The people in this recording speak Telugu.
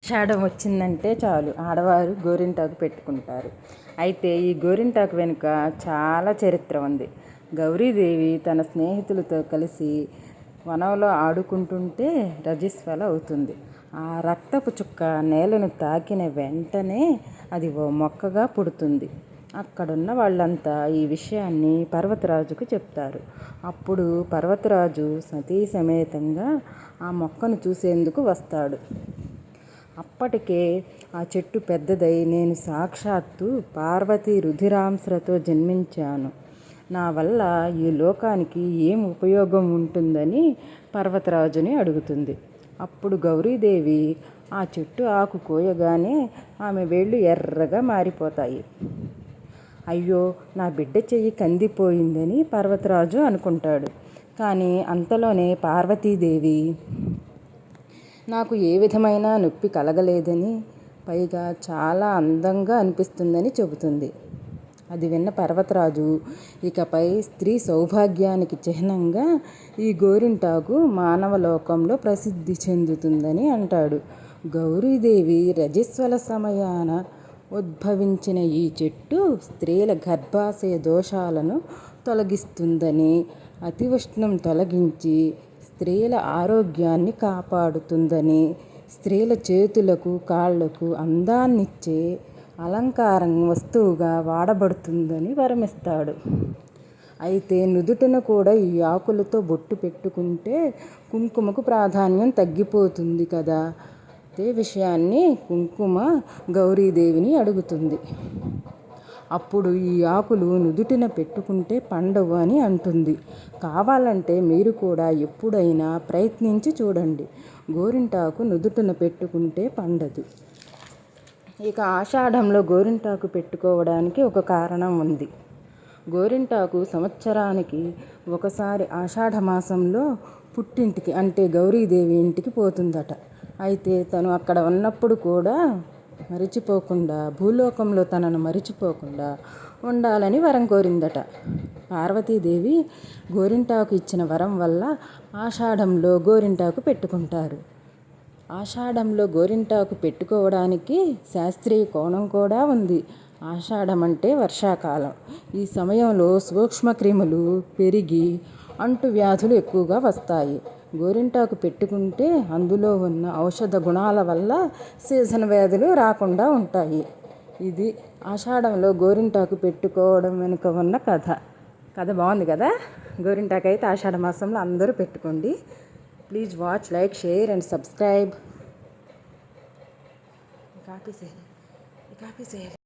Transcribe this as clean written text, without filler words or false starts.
ఆషాఢం వచ్చిందంటే చాలు ఆడవారు గోరింటాకు పెట్టుకుంటారు. అయితే ఈ గోరింటాకు వెనుక చాలా చరిత్ర ఉంది. గౌరీదేవి తన స్నేహితులతో కలిసి వనంలో ఆడుకుంటుంటే రజస్వల అవుతుంది. ఆ రక్తపు చుక్క నేలను తాకిన వెంటనే అది ఓ మొక్కగా పుడుతుంది. అక్కడున్న వాళ్ళంతా ఈ విషయాన్ని పర్వతరాజుకు చెప్తారు. అప్పుడు పర్వతరాజు సతీ సమేతంగా ఆ మొక్కను చూసేందుకు వస్తాడు. అప్పటికే ఆ చెట్టు పెద్దదై నేను సాక్షాత్తు పార్వతీ రుధిరాంశతో జన్మించాను. నా వల్ల ఈ లోకానికి ఏం ఉపయోగం ఉంటుందని పర్వతరాజుని అడుగుతుంది. అప్పుడు గౌరీదేవి ఆ చెట్టు ఆకు కోయగానే ఆమె వేళ్ళు ఎర్రగా మారిపోతాయి. అయ్యో, నా బిడ్డ చెయ్యి కందిపోయిందని పర్వతరాజు అనుకుంటాడు. కానీ అంతలోనే పార్వతీదేవి నాకు ఏ విధమైన నొప్పి కలగలేదని, పైగా చాలా అందంగా అనిపిస్తుందని చెబుతుంది. అది విన్న పర్వతరాజు ఇకపై స్త్రీ సౌభాగ్యానికి చిహ్నంగా ఈ గోరింటాకు మానవలోకంలో ప్రసిద్ధి చెందుతుందని అంటాడు. గౌరీదేవి రజస్వల సమయాన ఉద్భవించిన ఈ చెట్టు స్త్రీల గర్భాశయ దోషాలను తొలగిస్తుందని, అతి ఉష్ణం తొలగించి స్త్రీల ఆరోగ్యాన్ని కాపాడుతుందని, స్త్రీల చేతులకు కాళ్లకు అందాన్నిచ్చే అలంకారం వస్తువుగా వాడబడుతుందని వరమిస్తాడు. అయితే నుదుటన కూడా ఈ ఆకులతో బొట్టు పెట్టుకుంటే కుంకుమకు ప్రాధాన్యం తగ్గిపోతుంది కదా. అదే విషయాన్ని కుంకుమ గౌరీదేవిని అడుగుతుంది. అప్పుడు ఈ ఆకులు నుదుటిన పెట్టుకుంటే పండవు అని అంటుంది. కావాలంటే మీరు కూడా ఎప్పుడైనా ప్రయత్నించి చూడండి. గోరింటాకు నుదుటిన పెట్టుకుంటే పండదు. ఇక ఆషాఢంలో గోరింటాకు పెట్టుకోవడానికి ఒక కారణం ఉంది. గోరింటాకు సంవత్సరానికి ఒకసారి ఆషాఢమాసంలో పుట్టింటికి అంటే గౌరీదేవి ఇంటికి పోతుందట. అయితే తను అక్కడ ఉన్నప్పుడు కూడా మరిచిపోకుండా, భూలోకంలో తనను మరిచిపోకుండా ఉండాలని వరం కోరిందట. పార్వతీదేవి గోరింటాకు ఇచ్చిన వరం వల్ల ఆషాఢంలో గోరింటాకు పెట్టుకుంటారు. ఆషాఢంలో గోరింటాకు పెట్టుకోవడానికి శాస్త్రీయ కోణం కూడా ఉంది. ఆషాఢం అంటే వర్షాకాలం. ఈ సమయంలో సూక్ష్మక్రిములు పెరిగి అంటువ్యాధులు ఎక్కువగా వస్తాయి. గోరింటాకు పెట్టుకుంటే అందులో ఉన్న ఔషధ గుణాల వల్ల సీజన్ వ్యాధులు రాకుండా ఉంటాయి. ఇది ఆషాఢంలో గోరింటాకు పెట్టుకోవడం వెనుక ఉన్న కథ బాగుంది కదా. గోరింటాకు అయితే ఆషాఢ మాసంలో అందరూ పెట్టుకోండి. Please watch, like, share and subscribe. Copy చేయాలి.